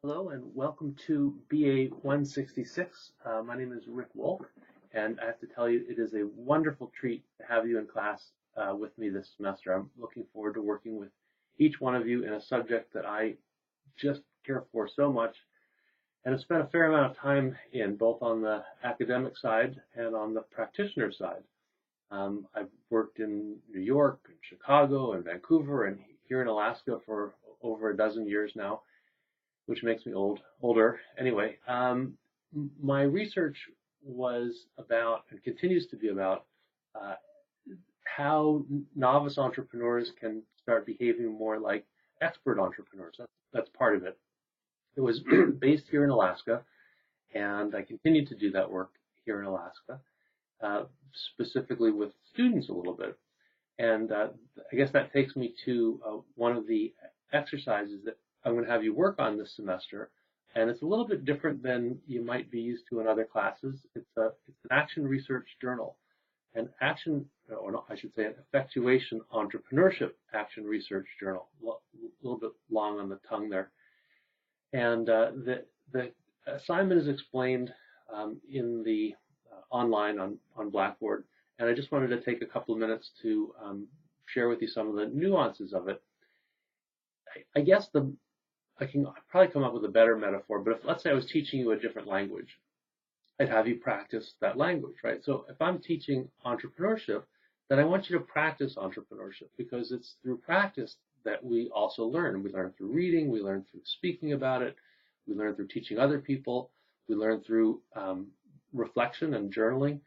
Hello and welcome to BA 166. My name is Rick Wolk, and I have to tell you, it is a wonderful treat to have you in class with me this semester. I'm looking forward to working with each one of you in a subject that I just care for so much and have spent a fair amount of time in, both on the academic side and on the practitioner side. I've worked in New York, and Chicago, and Vancouver, and here in Alaska for over a dozen years now, which makes me older. Anyway, my research was about and continues to be about uh, how novice entrepreneurs can start behaving more like expert entrepreneurs. That's part of it. It was based here in Alaska, and I continue to do that work here in Alaska, specifically with students a little bit. And I guess that takes me to one of the exercises that I'm going to have you work on this semester, and it's a little bit different than you might be used to in other classes. It's an action research journal, an action, or no, I should say an effectuation entrepreneurship action research journal. A little bit long on the tongue there. And the assignment is explained in the online on Blackboard, and I just wanted to take a couple of minutes to share with you some of the nuances of it. I guess I can probably come up with a better metaphor, but let's say I was teaching you a different language, I'd have you practice that language, right? So if I'm teaching entrepreneurship, then I want you to practice entrepreneurship, because it's through practice that we also learn. We learn through reading, we learn through speaking about it, we learn through teaching other people, we learn through reflection and journaling.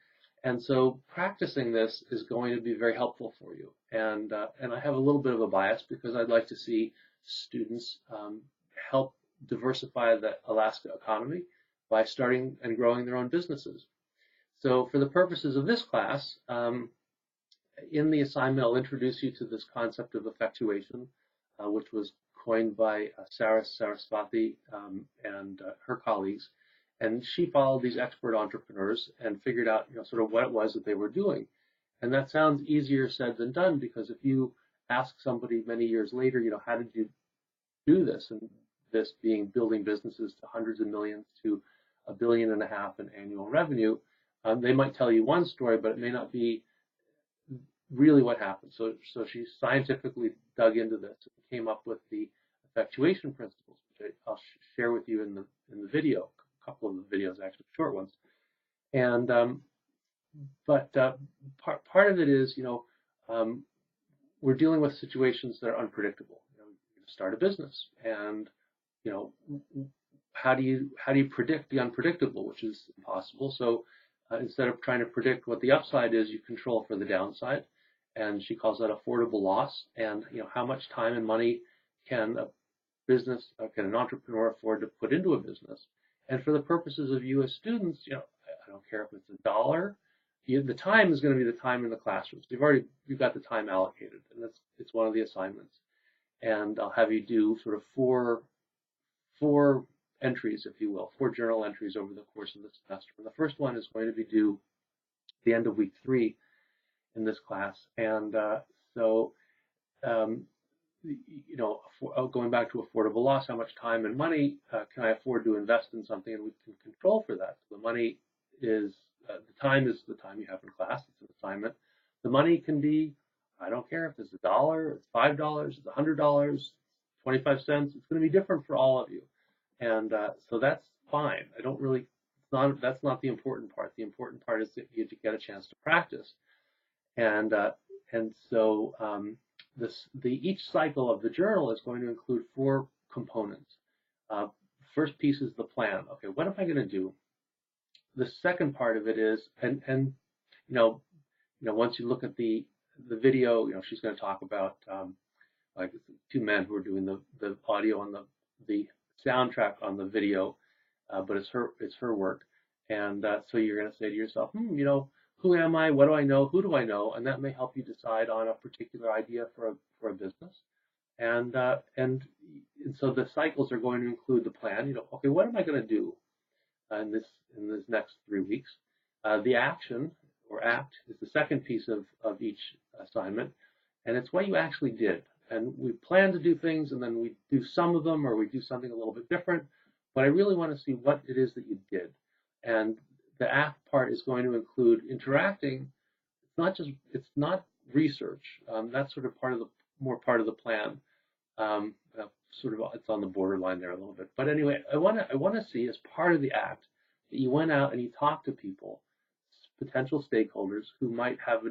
And so practicing this is going to be very helpful for you. And I have a little bit of a bias, because I'd like to see students help diversify the Alaska economy by starting and growing their own businesses. So for the purposes of this class, in the assignment, I'll introduce you to this concept of effectuation, which was coined by Saraswati and her colleagues. And she followed these expert entrepreneurs and figured out, sort of what it was that they were doing. And that sounds easier said than done, because if you ask somebody many years later, how did you do this? And this being building businesses to hundreds of millions to $1.5 billion in annual revenue, they might tell you one story, but it may not be really what happened. So she scientifically dug into this and came up with the effectuation principles, which I'll share with you in the video, a couple of the videos, actually short ones. And part of it is, we're dealing with situations that are unpredictable. You start a business, and how do you predict the unpredictable, which is impossible. So instead of trying to predict what the upside is, you control for the downside, and she calls that affordable loss. And how much time and money can an entrepreneur afford to put into a business? And for the purposes of you as students, I don't care if it's $1. The time is going to be the time in the classrooms. You've got the time allocated, and it's one of the assignments. And I'll have you do sort of four entries, if you will, 4 journal entries over the course of the semester. And the first one is going to be due the end of week 3 in this class. And going back to affordable loss, how much time and money can I afford to invest in something, and we can control for that. So the money is, the time is the time you have in class. It's an assignment. The money can be, I don't care if it's $1, it's $5, it's $100, 25 cents. It's going to be different for all of you. And so that's fine. That's not the important part. The important part is that you get a chance to practice. And so each cycle of the journal is going to include 4 components. First piece is the plan. Okay, what am I going to do? The second part of it is, and once you look at the video, her going to talk about like 2 men who are doing the audio on the soundtrack on the video, but it's her work. And so you're going to say to yourself, who am I? What do I know? Who do I know? And that may help you decide on a particular idea for a business. And so the cycles are going to include the plan. Okay, what am I going to do in this next 3 weeks? The action or act is the second piece of each assignment, and it's what you actually did. And we plan to do things, and then we do some of them, or we do something a little bit different. but I really want to see what it is that you did. And the act part is going to include interacting. It's not research. That's sort of more part of the plan. Sort of, it's on the borderline there a little bit. But anyway, I want to see as part of the act that you went out and you talked to people, potential stakeholders who might have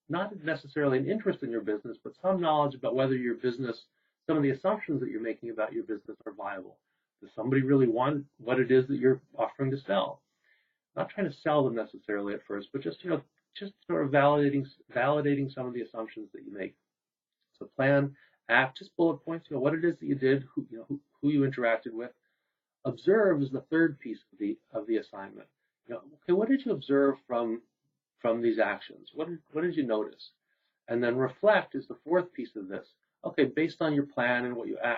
not necessarily an interest in your business, but some knowledge about whether your business, some of the assumptions that you're making about your business are viable. Does somebody really want what it is that you're offering to sell? Not trying to sell them necessarily at first, but just sort of validating some of the assumptions that you make. So plan, act, just bullet points. What it is that you did, who you interacted with. Observe is the third piece of the assignment. Okay, what did you observe from these actions? What did you notice? And then reflect is the fourth piece of this. Okay, based on your plan and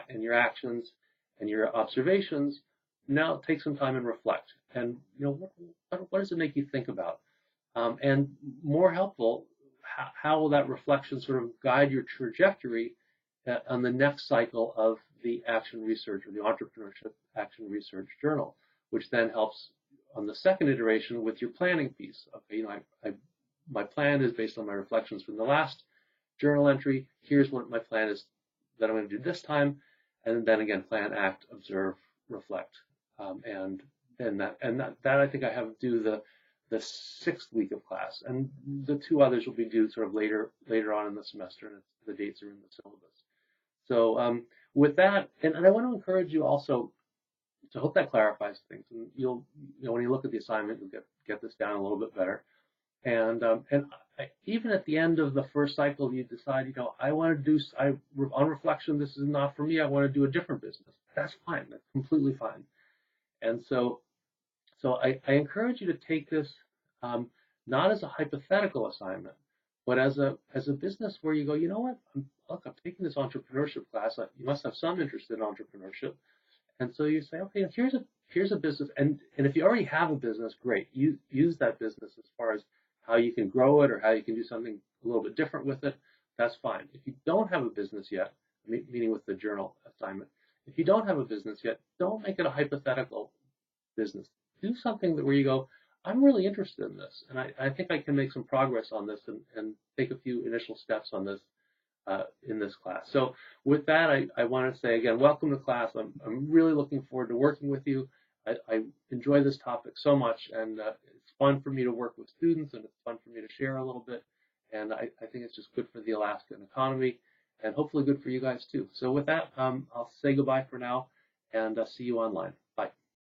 and your actions and your observations, now take some time and reflect. And what does it make you think about? And more helpful, how will that reflection sort of guide your trajectory on the next cycle of the action research or the entrepreneurship action research journal, which then helps on the second iteration with your planning piece. Okay, my plan is based on my reflections from the last journal entry. Here's what my plan is that I'm going to do this time, and then again, plan, act, observe, reflect, and that I think I have due the 6th week of class, and the 2 others will be due sort of later on in the semester, and the dates are in the syllabus. So with that, and I want to encourage you also. So I hope that clarifies things, and when you look at the assignment, you'll get this down a little bit better. And even at the end of the first cycle, you decide, I want to do, on reflection, this is not for me. I want to do a different business. That's fine. That's completely fine. And so I encourage you to take this not as a hypothetical assignment, but as a business where you go, look, I'm taking this entrepreneurship class. You must have some interest in entrepreneurship. And so you say, okay, here's a business, and if you already have a business, great. You use that business as far as how you can grow it or how you can do something a little bit different with it. That's fine. If you don't have a business yet, meaning with the journal assignment, if you don't have a business yet, don't make it a hypothetical business. Do something where you go, I'm really interested in this, and I think I can make some progress on this and take a few initial steps on this. In this class. So with that, I want to say again, welcome to class. I'm really looking forward to working with you. I enjoy this topic so much, and it's fun for me to work with students, and it's fun for me to share a little bit. And I think it's just good for the Alaskan economy, and hopefully good for you guys too. So with that, I'll say goodbye for now, and see you online.